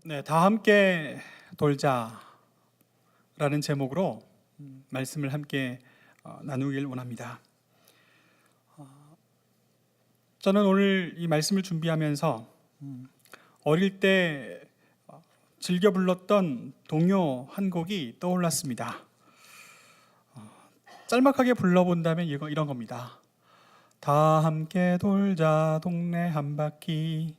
네, 다 함께 돌자라는 제목으로 말씀을 함께 나누길 원합니다. 저는 오늘 이 말씀을 준비하면서 어릴 때 즐겨 불렀던 동요 한 곡이 떠올랐습니다. 짤막하게 불러본다면 이런 겁니다. 다 함께 돌자 동네 한 바퀴,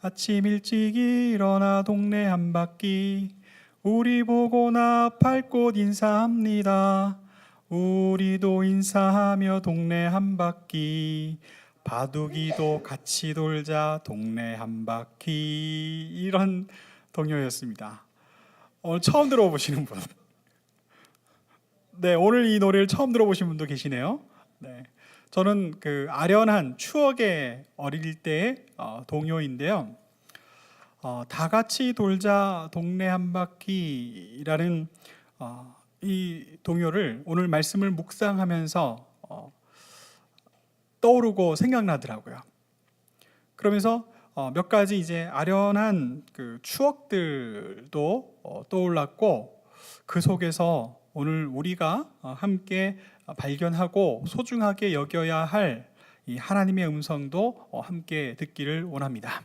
아침 일찍 일어나 동네 한 바퀴, 우리 보고나 팔꽃 인사합니다. 우리도 인사하며 동네 한 바퀴, 바둑이도 같이 돌자 동네 한 바퀴. 이런 동요였습니다. 오늘 처음 들어보시는 분? 네, 오늘 이 노래를 처음 들어보신 분도 계시네요. 네, 저는 그 아련한 추억의 어릴 때의 동요인데요. 다 같이 돌자 동네 한 바퀴라는 이 동요를 오늘 말씀을 묵상하면서 떠오르고 생각나더라고요. 그러면서 몇 가지 이제 아련한 그 추억들도 떠올랐고, 그 속에서 오늘 우리가 함께 발견하고 소중하게 여겨야 할 이 하나님의 음성도 함께 듣기를 원합니다.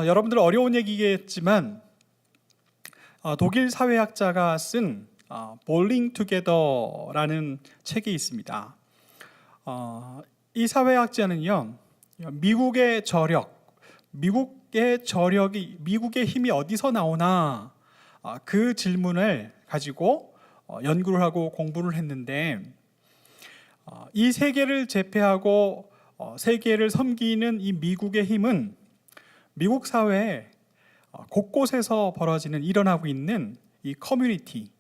여러분들 어려운 얘기겠지만 독일 사회학자가 쓴 볼링 투게더라는 책이 있습니다. 이 사회학자는요, 미국의 미국의 힘이 어디서 나오나 그 질문을 가지고 연구를 하고 공부를 했는데, 이 세계를 제패하고 세계를 섬기는 이 미국의 힘은 미국 사회에 곳곳에서 일어나고 있는 이 커뮤니티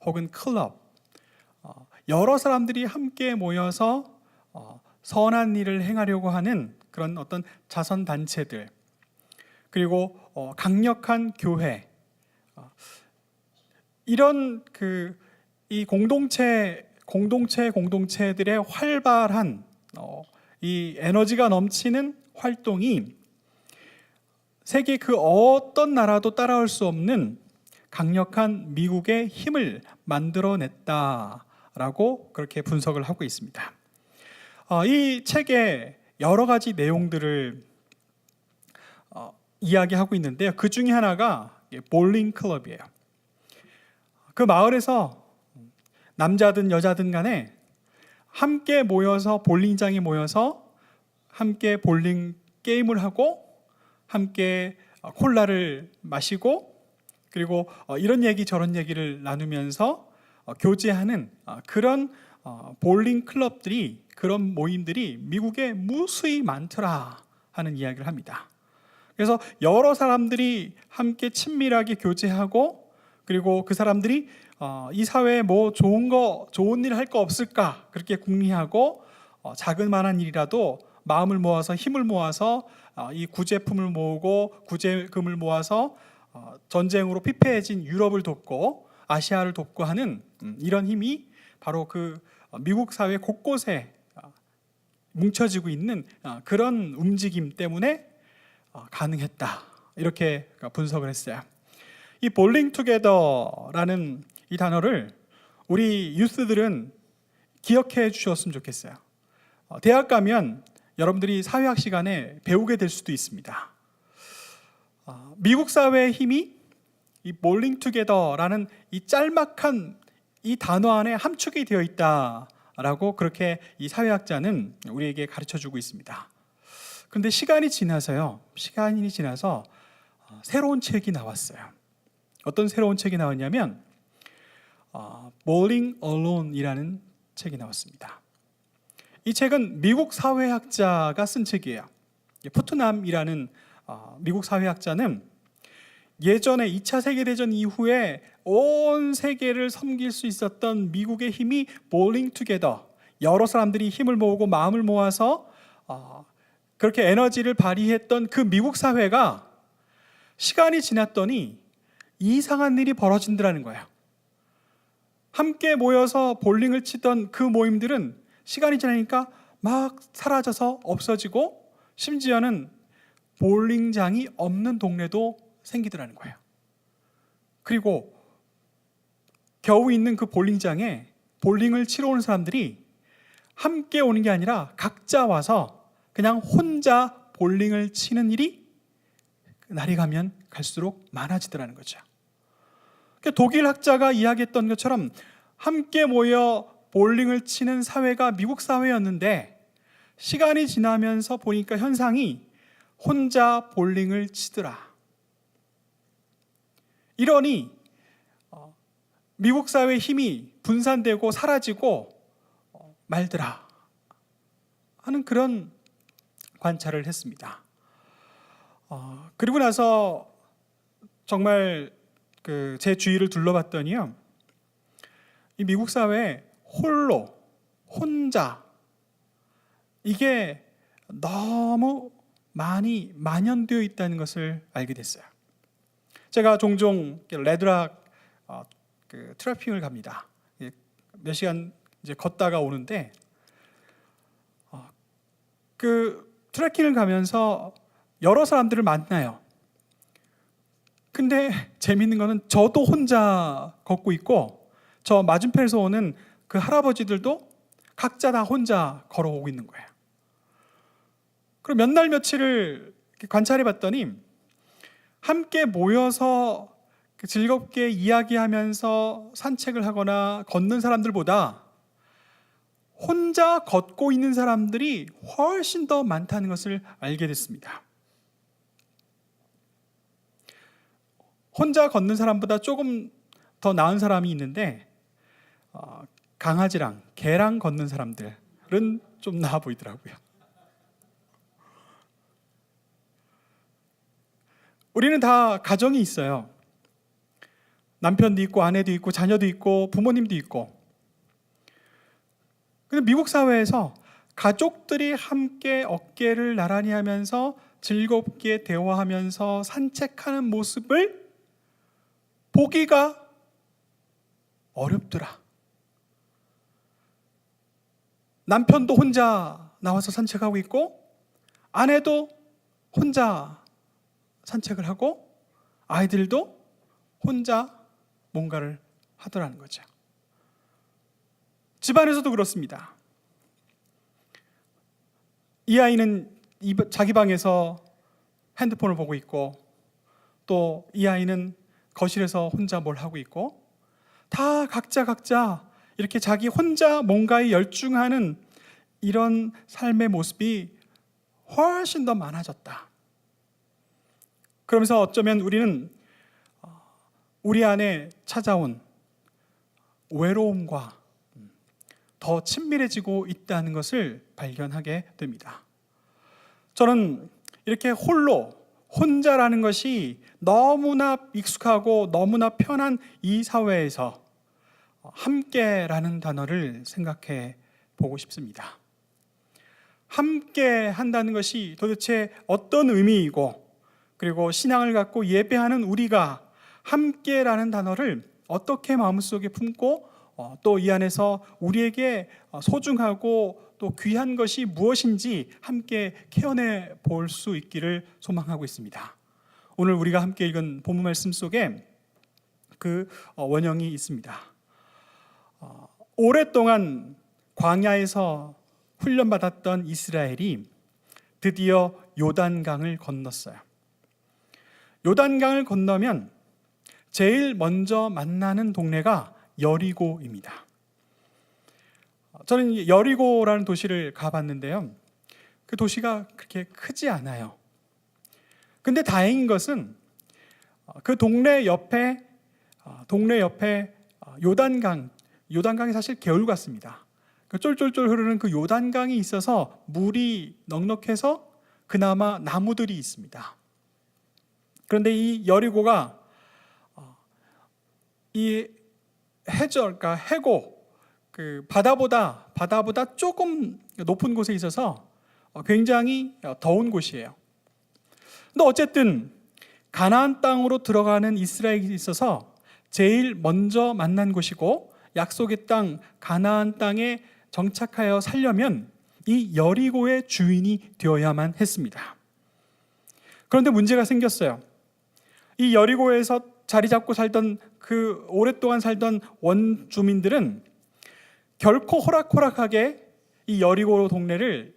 혹은 클럽, 여러 사람들이 함께 모여서 선한 일을 행하려고 하는 그런 어떤 자선 단체들, 그리고 강력한 교회, 이런 이 공동체들의 활발한 이 에너지가 넘치는 활동이 세계 그 어떤 나라도 따라올 수 없는 강력한 미국의 힘을 만들어냈다라고 그렇게 분석을 하고 있습니다. 이 책에 여러 가지 내용들을 이야기하고 있는데요. 그 중에 하나가 볼링 클럽이에요. 그 마을에서 남자든 여자든 간에 함께 모여서 볼링장에 모여서 함께 볼링 게임을 하고 함께 콜라를 마시고, 그리고 이런 얘기 저런 얘기를 나누면서 교제하는 그런 볼링 클럽들이, 그런 모임들이 미국에 무수히 많더라 하는 이야기를 합니다. 그래서 여러 사람들이 함께 친밀하게 교제하고, 그리고 그 사람들이 이 사회에 뭐 좋은 일 할 거 없을까 그렇게 궁리하고, 자그마한 일이라도 마음을 모아서 힘을 모아서 이 구제품을 모으고 구제금을 모아서 전쟁으로 피폐해진 유럽을 돕고 아시아를 돕고 하는 이런 힘이 바로 그 미국 사회 곳곳에 뭉쳐지고 있는 그런 움직임 때문에 가능했다, 이렇게 분석을 했어요. 이 볼링 투게더라는 이 단어를 우리 유스들은 기억해 주셨으면 좋겠어요. 대학 가면 여러분들이 사회학 시간에 배우게 될 수도 있습니다. 미국 사회의 힘이 이 볼링 투게더라는 이 짤막한 이 단어 안에 함축이 되어 있다라고 그렇게 이 사회학자는 우리에게 가르쳐 주고 있습니다. 그런데 시간이 지나서 새로운 책이 나왔어요. 어떤 새로운 책이 나왔냐면 Bowling Alone이라는 책이 나왔습니다. 이 책은 미국 사회학자가 쓴 책이에요. 푸트남이라는 미국 사회학자는 예전에 2차 세계대전 이후에 온 세계를 섬길 수 있었던 미국의 힘이 볼링 투게더, 여러 사람들이 힘을 모으고 마음을 모아서 그렇게 에너지를 발휘했던 그 미국 사회가 시간이 지났더니 이상한 일이 벌어진다는 거예요. 함께 모여서 볼링을 치던 그 모임들은 시간이 지나니까 막 사라져서 없어지고, 심지어는 볼링장이 없는 동네도 생기더라는 거예요. 그리고 겨우 있는 그 볼링장에 볼링을 치러 오는 사람들이 함께 오는 게 아니라 각자 와서 그냥 혼자 볼링을 치는 일이 날이 가면 갈수록 많아지더라는 거죠. 독일 학자가 이야기했던 것처럼 함께 모여 볼링을 치는 사회가 미국 사회였는데 시간이 지나면서 보니까 현상이 혼자 볼링을 치더라. 이러니 미국 사회의 힘이 분산되고 사라지고 말더라 하는 그런 관찰을 했습니다. 그리고 나서 정말 제 주위를 둘러봤더니요, 이 미국 사회에 혼자 이게 너무 많이 만연되어 있다는 것을 알게 됐어요. 제가 종종 레드락 트래핑을 갑니다. 몇 시간 이제 걷다가 오는데 그 트래킹을 가면서 여러 사람들을 만나요. 근데 재미있는 거는 저도 혼자 걷고 있고 저 맞은편에서 오는 그 할아버지들도 각자 다 혼자 걸어오고 있는 거예요. 그리고 몇 날 며칠을 관찰해 봤더니 함께 모여서 즐겁게 이야기하면서 산책을 하거나 걷는 사람들보다 혼자 걷고 있는 사람들이 훨씬 더 많다는 것을 알게 됐습니다. 혼자 걷는 사람보다 조금 더 나은 사람이 있는데 강아지랑 개랑 걷는 사람들은 좀 나아 보이더라고요. 우리는 다 가정이 있어요. 남편도 있고 아내도 있고 자녀도 있고 부모님도 있고. 근데 미국 사회에서 가족들이 함께 어깨를 나란히 하면서 즐겁게 대화하면서 산책하는 모습을 보기가 어렵더라. 남편도 혼자 나와서 산책하고 있고 아내도 혼자 산책을 하고 아이들도 혼자 뭔가를 하더라는 거죠. 집안에서도 그렇습니다. 이 아이는 자기 방에서 핸드폰을 보고 있고 또 이 아이는 거실에서 혼자 뭘 하고 있고 다 각자 이렇게 자기 혼자 뭔가에 열중하는 이런 삶의 모습이 훨씬 더 많아졌다. 그러면서 어쩌면 우리는 우리 안에 찾아온 외로움과 더 친밀해지고 있다는 것을 발견하게 됩니다. 저는 이렇게 혼자라는 것이 너무나 익숙하고 너무나 편한 이 사회에서 함께라는 단어를 생각해 보고 싶습니다. 함께 한다는 것이 도대체 어떤 의미이고 그리고 신앙을 갖고 예배하는 우리가 함께라는 단어를 어떻게 마음속에 품고 또 이 안에서 우리에게 소중하고 또 귀한 것이 무엇인지 함께 캐어내 볼 수 있기를 소망하고 있습니다. 오늘 우리가 함께 읽은 본문 말씀 속에 그 원형이 있습니다. 오랫동안 광야에서 훈련받았던 이스라엘이 드디어 요단강을 건넜어요. 요단강을 건너면 제일 먼저 만나는 동네가 여리고입니다. 저는 여리고라는 도시를 가봤는데요. 그 도시가 그렇게 크지 않아요. 근데 다행인 것은 그 동네 옆에 요단강이 사실 개울 같습니다. 그 쫄쫄쫄 흐르는 그 요단강이 있어서 물이 넉넉해서 그나마 나무들이 있습니다. 그런데 이 여리고가 이 해고 그 바다보다 조금 높은 곳에 있어서 굉장히 더운 곳이에요. 근데 어쨌든 가나안 땅으로 들어가는 이스라엘이 있어서 제일 먼저 만난 곳이고 약속의 땅 가나안 땅에 정착하여 살려면 이 여리고의 주인이 되어야만 했습니다. 그런데 문제가 생겼어요. 이 여리고에서 자리 잡고 살던 그 오랫동안 살던 원주민들은 결코 호락호락하게 이 여리고 동네를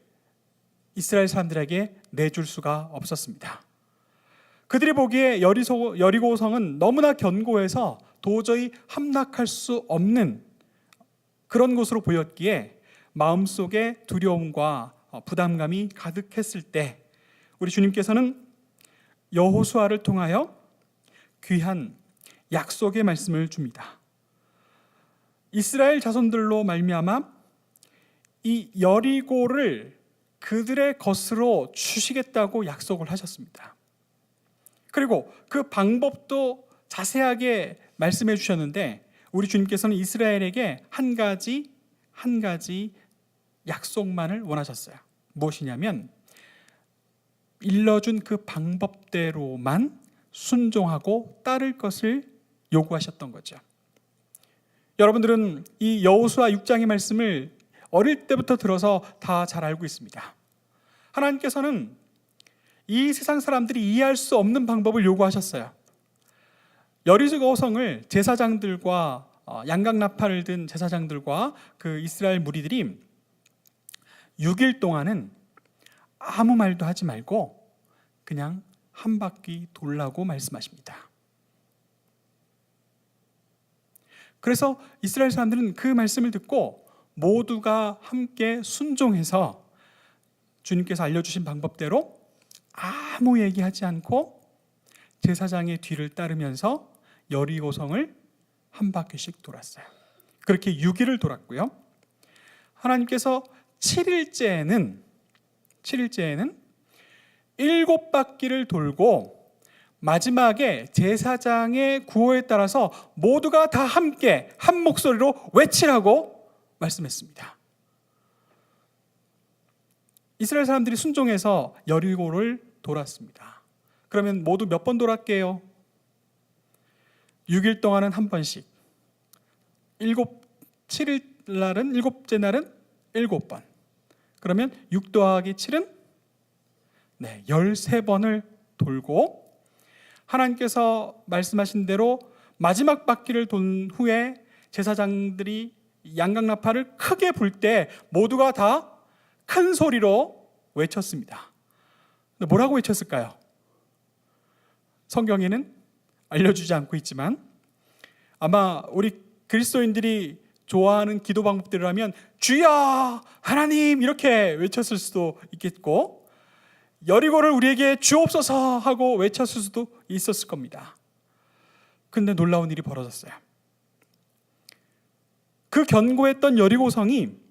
이스라엘 사람들에게 내줄 수가 없었습니다. 그들이 보기에 여리고성은 너무나 견고해서 도저히 함락할 수 없는 그런 곳으로 보였기에 마음속에 두려움과 부담감이 가득했을 때 우리 주님께서는 여호수아를 통하여 귀한 약속의 말씀을 줍니다. 이스라엘 자손들로 말미암아 이 여리고를 그들의 것으로 주시겠다고 약속을 하셨습니다. 그리고 그 방법도 자세하게 말씀해 주셨는데 우리 주님께서는 이스라엘에게 한 가지 약속만을 원하셨어요. 무엇이냐면 일러준 그 방법대로만 순종하고 따를 것을 요구하셨던 거죠. 여러분들은 이 여호수아 6장의 말씀을 어릴 때부터 들어서 다 잘 알고 있습니다. 하나님께서는 이 세상 사람들이 이해할 수 없는 방법을 요구하셨어요. 여리고성을 제사장들과 양각나팔을 든 제사장들과 그 이스라엘 무리들이 6일 동안은 아무 말도 하지 말고 그냥 한 바퀴 돌라고 말씀하십니다. 그래서 이스라엘 사람들은 그 말씀을 듣고 모두가 함께 순종해서 주님께서 알려주신 방법대로 아무 얘기하지 않고 제사장의 뒤를 따르면서 여리고성을 한 바퀴씩 돌았어요. 그렇게 6일을 돌았고요. 하나님께서 7일째에는 7바퀴를 돌고 마지막에 제사장의 구호에 따라서 모두가 다 함께 한 목소리로 외치라고 말씀했습니다. 이스라엘 사람들이 순종해서 여리고를 돌았습니다. 그러면 모두 몇 번 돌았게요? 6일 동안은 한 번씩, 7일 날은, 7째 날은 7번. 그러면 6 더하기 7은 13번을 돌고 하나님께서 말씀하신 대로 마지막 바퀴를 돈 후에 제사장들이 양각나팔을 크게 불 때 모두가 다 큰 소리로 외쳤습니다. 뭐라고 외쳤을까요? 성경에는 알려주지 않고 있지만 아마 우리 그리스도인들이 좋아하는 기도 방법대로라면 주여 하나님 이렇게 외쳤을 수도 있겠고 여리고를 우리에게 주옵소서 하고 외쳤을 수도 있었을 겁니다. 근데 놀라운 일이 벌어졌어요. 그 견고했던 여리고성이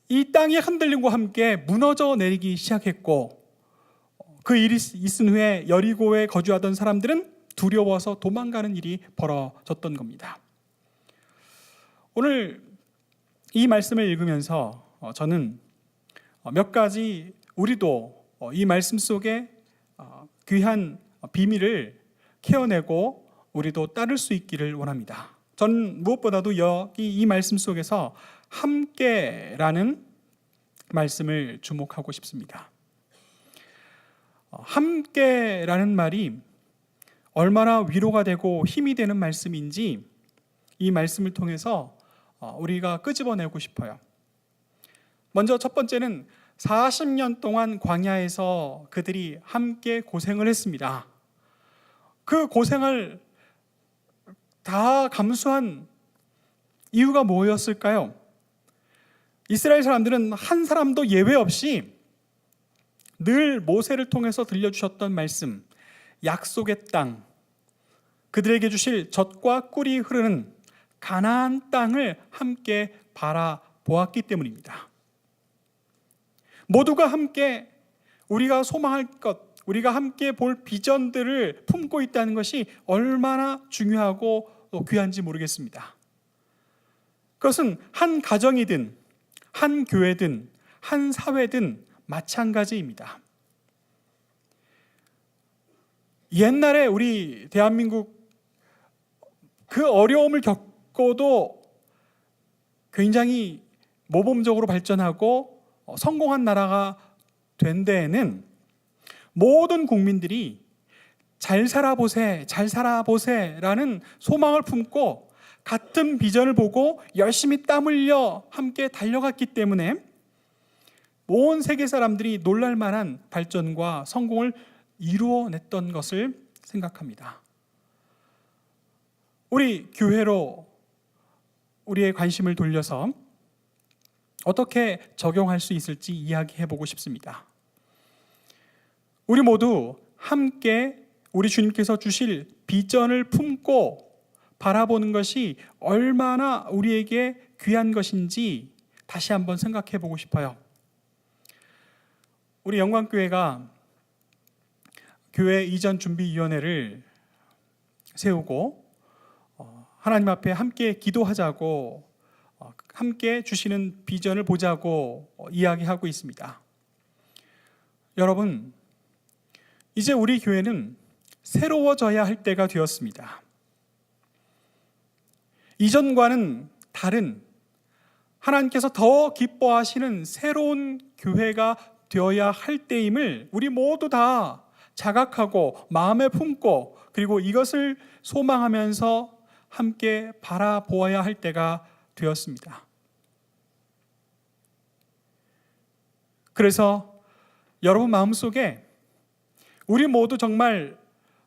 이 땅의 흔들림과 함께 무너져 내리기 시작했고 그 일이 있은 후에 여리고에 거주하던 사람들은 두려워서 도망가는 일이 벌어졌던 겁니다. 오늘 이 말씀을 읽으면서 저는 몇 가지 우리도 이 말씀 속에 귀한 비밀을 캐어내고 우리도 따를 수 있기를 원합니다. 저는 무엇보다도 여기 이 말씀 속에서 함께라는 말씀을 주목하고 싶습니다. 함께라는 말이 얼마나 위로가 되고 힘이 되는 말씀인지 이 말씀을 통해서 우리가 끄집어내고 싶어요. 먼저 첫 번째는 40년 동안 광야에서 그들이 함께 고생을 했습니다. 그 고생을 다 감수한 이유가 뭐였을까요? 이스라엘 사람들은 한 사람도 예외 없이 늘 모세를 통해서 들려주셨던 말씀, 약속의 땅, 그들에게 주실 젖과 꿀이 흐르는 가나안 땅을 함께 바라보았기 때문입니다. 모두가 함께 우리가 소망할 것, 우리가 함께 볼 비전들을 품고 있다는 것이 얼마나 중요하고 귀한지 모르겠습니다. 그것은 한 가정이든 한 교회든 한 사회든 마찬가지입니다. 옛날에 우리 대한민국 그 어려움을 겪고도 굉장히 모범적으로 발전하고 성공한 나라가 된 데에는 모든 국민들이 잘 살아보세, 잘 살아보세라는 소망을 품고 같은 비전을 보고 열심히 땀 흘려 함께 달려갔기 때문에 온 세계 사람들이 놀랄 만한 발전과 성공을 이루어냈던 것을 생각합니다. 우리 교회로 우리의 관심을 돌려서 어떻게 적용할 수 있을지 이야기해 보고 싶습니다. 우리 모두 함께 우리 주님께서 주실 비전을 품고 바라보는 것이 얼마나 우리에게 귀한 것인지 다시 한번 생각해 보고 싶어요. 우리 영광교회가 교회 이전 준비위원회를 세우고 하나님 앞에 함께 기도하자고 함께 주시는 비전을 보자고 이야기하고 있습니다. 여러분, 이제 우리 교회는 새로워져야 할 때가 되었습니다. 이전과는 다른 하나님께서 더 기뻐하시는 새로운 교회가 되어야 할 때임을 우리 모두 다 자각하고 마음에 품고 그리고 이것을 소망하면서 함께 바라보아야 할 때가 되었습니다. 그래서 여러분 마음속에 우리 모두 정말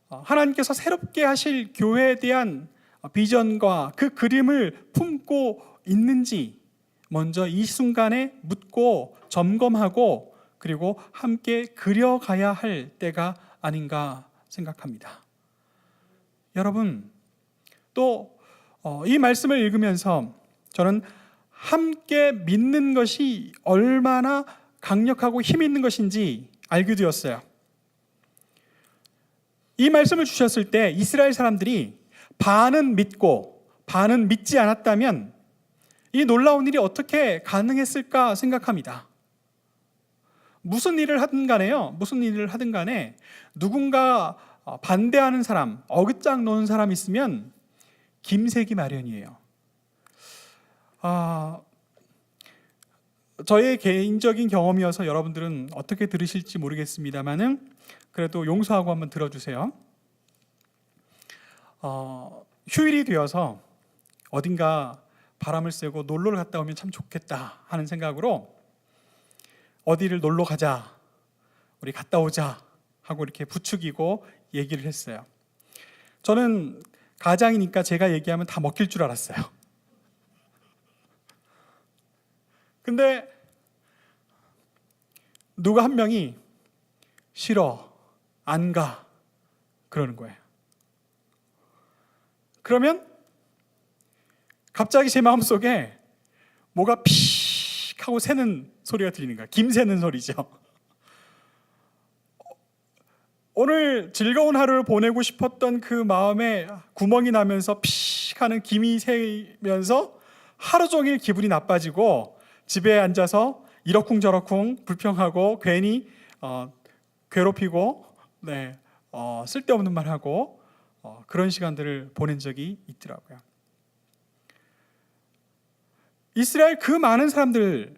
하나님께서 새롭게 하실 교회에 대한 비전과 그 그림을 품고 있는지 먼저 이 순간에 묻고 점검하고 그리고 함께 그려가야 할 때가 아닌가 생각합니다. 여러분, 또 이 말씀을 읽으면서 저는 함께 믿는 것이 얼마나 강력하고 힘 있는 것인지 알게 되었어요. 이 말씀을 주셨을 때 이스라엘 사람들이 반은 믿고 반은 믿지 않았다면 이 놀라운 일이 어떻게 가능했을까 생각합니다. 무슨 일을 하든 간에 누군가 반대하는 사람, 어깃장 놓는 사람 있으면 김새기 마련이에요. 저의 개인적인 경험이어서 여러분들은 어떻게 들으실지 모르겠습니다만은 그래도 용서하고 한번 들어주세요. 휴일이 되어서 어딘가 바람을 쐬고 놀러를 갔다 오면 참 좋겠다 하는 생각으로 어디를 놀러 가자, 우리 갔다 오자 하고 이렇게 부추기고 얘기를 했어요. 저는 가장이니까 제가 얘기하면 다 먹힐 줄 알았어요. 근데 누가 한 명이 싫어, 안 가 그러는 거예요. 그러면 갑자기 제 마음속에 뭐가 픽 하고 새는 소리가 들리는 거예요. 김 새는 소리죠. 오늘 즐거운 하루를 보내고 싶었던 그 마음에 구멍이 나면서 픽 하는 김이 새면서 하루 종일 기분이 나빠지고 집에 앉아서 이러쿵저러쿵 불평하고 괜히 괴롭히고 쓸데없는 말하고 그런 시간들을 보낸 적이 있더라고요. 이스라엘 그 많은 사람들이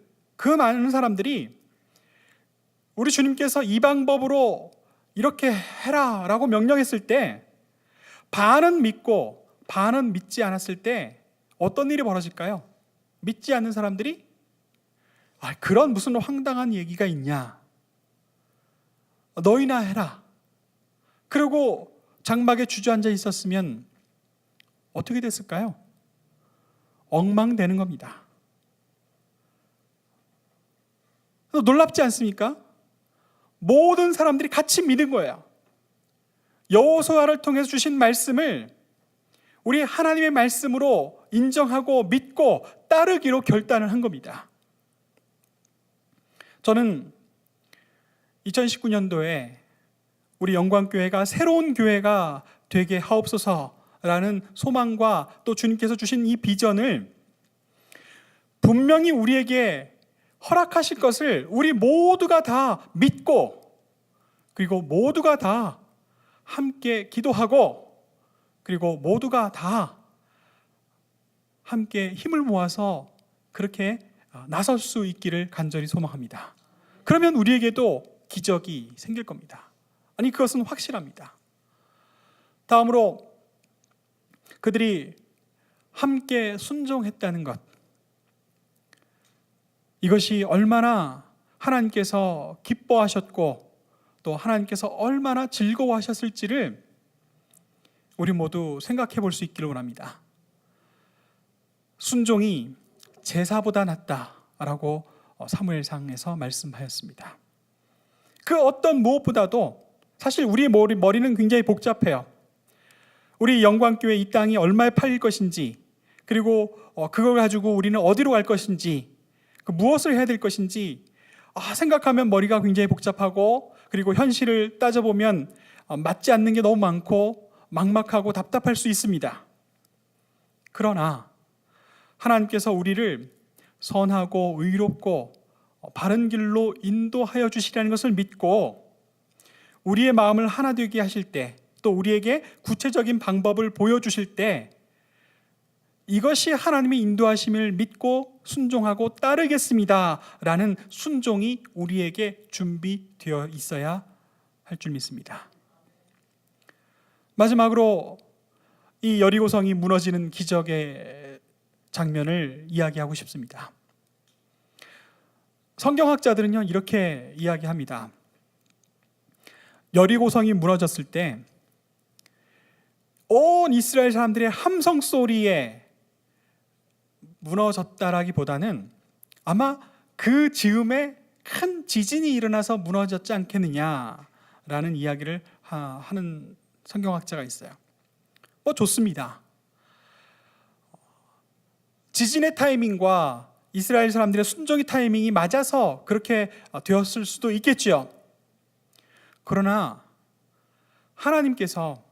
우리 주님께서 이 방법으로 이렇게 해라 라고 명령했을 때 반은 믿고 반은 믿지 않았을 때 어떤 일이 벌어질까요? 믿지 않는 사람들이 그런 무슨 황당한 얘기가 있냐, 너희나 해라, 그리고 장막에 주저앉아 있었으면 어떻게 됐을까요? 엉망되는 겁니다. 놀랍지 않습니까? 모든 사람들이 같이 믿은 거예요. 여호수아를 통해서 주신 말씀을 우리 하나님의 말씀으로 인정하고 믿고 따르기로 결단을 한 겁니다. 저는 2019년도에 우리 영광교회가 새로운 교회가 되게 하옵소서라는 소망과 또 주님께서 주신 이 비전을 분명히 우리에게 허락하실 것을 우리 모두가 다 믿고 그리고 모두가 다 함께 기도하고 그리고 모두가 다 함께 힘을 모아서 그렇게 나설 수 있기를 간절히 소망합니다. 그러면 우리에게도 기적이 생길 겁니다. 아니, 그것은 확실합니다. 다음으로 그들이 함께 순종했다는 것, 이것이 얼마나 하나님께서 기뻐하셨고 또 하나님께서 얼마나 즐거워하셨을지를 우리 모두 생각해 볼 수 있기를 원합니다. 순종이 제사보다 낫다라고 사무엘상에서 말씀하였습니다. 그 어떤 무엇보다도 사실 우리의 머리는 굉장히 복잡해요. 우리 영광교회 이 땅이 얼마에 팔릴 것인지, 그리고 그걸 가지고 우리는 어디로 갈 것인지, 무엇을 해야 될 것인지 생각하면 머리가 굉장히 복잡하고, 그리고 현실을 따져보면 맞지 않는 게 너무 많고 막막하고 답답할 수 있습니다. 그러나 하나님께서 우리를 선하고 의롭고 바른 길로 인도하여 주시라는 것을 믿고 우리의 마음을 하나 되게 하실 때, 또 우리에게 구체적인 방법을 보여주실 때 이것이 하나님의 인도하심을 믿고 순종하고 따르겠습니다 라는 순종이 우리에게 준비되어 있어야 할 줄 믿습니다. 마지막으로 이 여리고성이 무너지는 기적의 장면을 이야기하고 싶습니다. 성경학자들은요, 이렇게 이야기합니다. 여리고성이 무너졌을 때 온 이스라엘 사람들의 함성 소리에 무너졌다라기보다는 아마 그 즈음에 큰 지진이 일어나서 무너졌지 않겠느냐라는 이야기를 하는 성경학자가 있어요. 좋습니다. 지진의 타이밍과 이스라엘 사람들의 순종의 타이밍이 맞아서 그렇게 되었을 수도 있겠지요. 그러나 하나님께서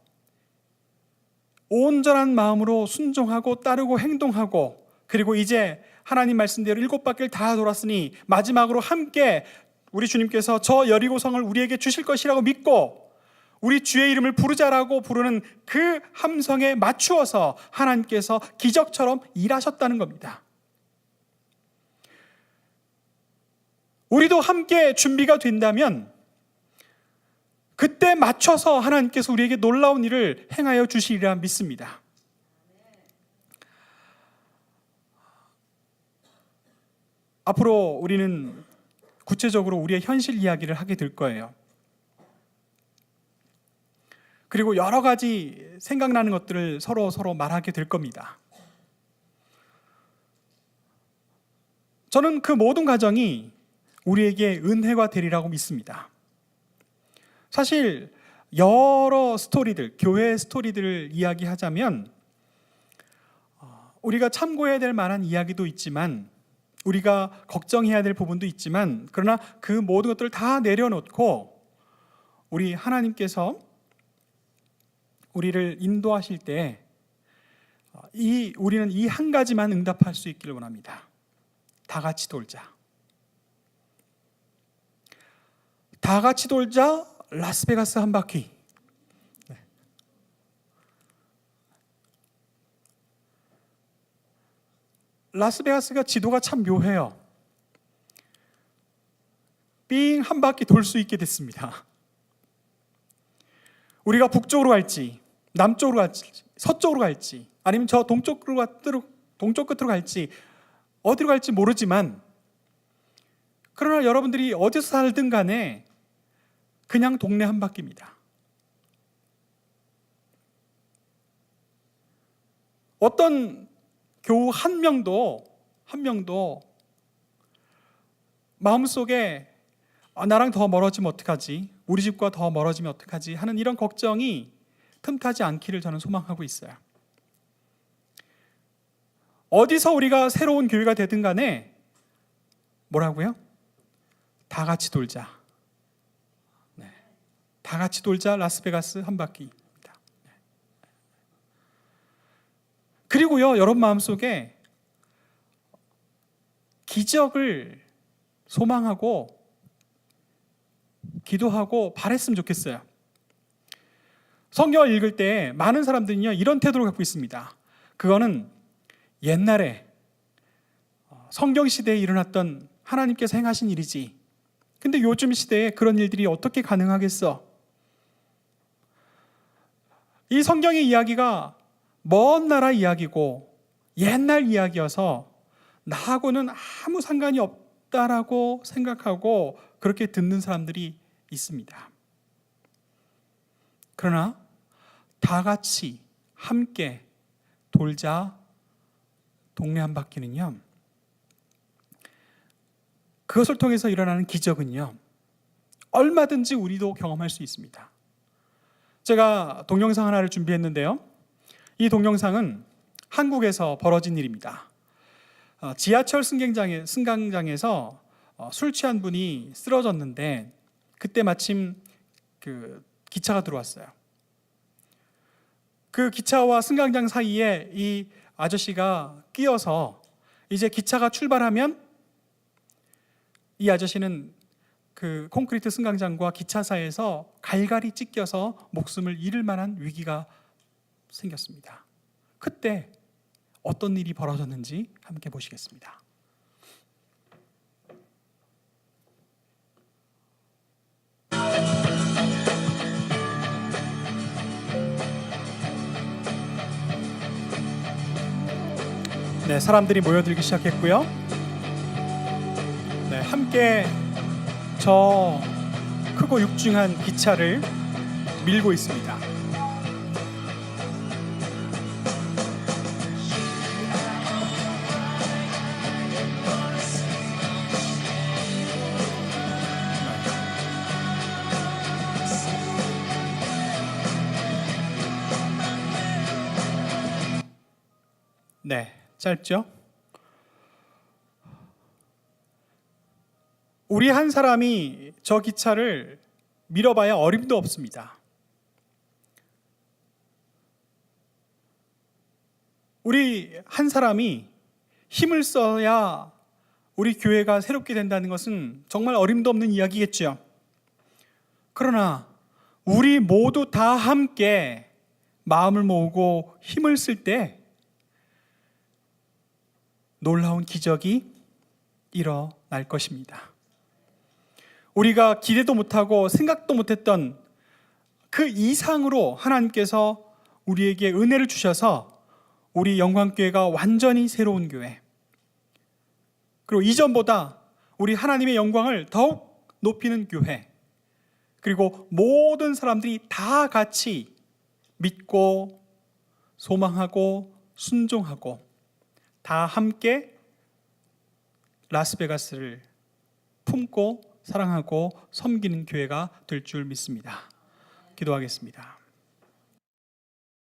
온전한 마음으로 순종하고 따르고 행동하고, 그리고 이제 하나님 말씀대로 7바퀴를 다 돌았으니 마지막으로 함께 우리 주님께서 저 여리고성을 우리에게 주실 것이라고 믿고 우리 주의 이름을 부르자라고 부르는 그 함성에 맞추어서 하나님께서 기적처럼 일하셨다는 겁니다. 우리도 함께 준비가 된다면 그때 맞춰서 하나님께서 우리에게 놀라운 일을 행하여 주시리라 믿습니다. 앞으로 우리는 구체적으로 우리의 현실 이야기를 하게 될 거예요. 그리고 여러 가지 생각나는 것들을 서로 말하게 될 겁니다. 저는 그 모든 과정이 우리에게 은혜가 되리라고 믿습니다. 사실 여러 스토리들, 교회 스토리들을 이야기하자면 우리가 참고해야 될 만한 이야기도 있지만, 우리가 걱정해야 될 부분도 있지만, 그러나 그 모든 것들을 다 내려놓고 우리 하나님께서 우리를 인도하실 때 우리는 이 한 가지만 응답할 수 있기를 원합니다. 다 같이 돌자. 다 같이 돌자. 라스베가스 한 바퀴. 라스베가스가 지도가 참 묘해요. 삥 한 바퀴 돌 수 있게 됐습니다. 우리가 북쪽으로 갈지, 남쪽으로 갈지, 서쪽으로 갈지, 아니면 저 동쪽 끝으로 갈지, 어디로 갈지 모르지만, 그러나 여러분들이 어디서 살든 간에 그냥 동네 한 바퀴입니다. 어떤 교우 한 명도 마음속에 나랑 더 멀어지면 어떡하지? 우리 집과 더 멀어지면 어떡하지? 하는 이런 걱정이 틈타지 않기를 저는 소망하고 있어요. 어디서 우리가 새로운 교회가 되든 간에 뭐라고요? 다 같이 돌자. 네. 다 같이 돌자. 라스베가스 한 바퀴입니다. 네. 그리고요, 여러분 마음속에 기적을 소망하고 기도하고 바랬으면 좋겠어요. 성경을 읽을 때 많은 사람들은요, 이런 태도를 갖고 있습니다. 그거는 옛날에 성경 시대에 일어났던 하나님께서 행하신 일이지. 근데 요즘 시대에 그런 일들이 어떻게 가능하겠어? 이 성경의 이야기가 먼 나라 이야기고 옛날 이야기여서 나하고는 아무 상관이 없다라고 생각하고 그렇게 듣는 사람들이 있습니다. 그러나 다 같이 함께 돌자 동네 한 바퀴는요, 그것을 통해서 일어나는 기적은요, 얼마든지 우리도 경험할 수 있습니다. 제가 동영상 하나를 준비했는데요, 이 동영상은 한국에서 벌어진 일입니다. 지하철 승강장에서 술 취한 분이 쓰러졌는데 그때 마침 그 기차가 들어왔어요. 그 기차와 승강장 사이에 이 아저씨가 끼어서 이제 기차가 출발하면 이 아저씨는 그 콘크리트 승강장과 기차 사이에서 갈갈이 찢겨서 목숨을 잃을 만한 위기가 생겼습니다. 그때 어떤 일이 벌어졌는지 함께 보시겠습니다. 네, 사람들이 모여들기 시작했고요. 네, 함께 저 크고 육중한 기차를 밀고 있습니다. 네, 짧죠? 우리 한 사람이 저 기차를 밀어봐야 어림도 없습니다. 우리 한 사람이 힘을 써야 우리 교회가 새롭게 된다는 것은 정말 어림도 없는 이야기겠죠. 그러나 우리 모두 다 함께 마음을 모으고 힘을 쓸 때 놀라운 기적이 일어날 것입니다. 우리가 기대도 못하고 생각도 못했던 그 이상으로 하나님께서 우리에게 은혜를 주셔서 우리 영광교회가 완전히 새로운 교회, 그리고 이전보다 우리 하나님의 영광을 더욱 높이는 교회, 그리고 모든 사람들이 다 같이 믿고 소망하고 순종하고 다 함께 라스베가스를 품고 사랑하고 섬기는 교회가 될 줄 믿습니다. 기도하겠습니다.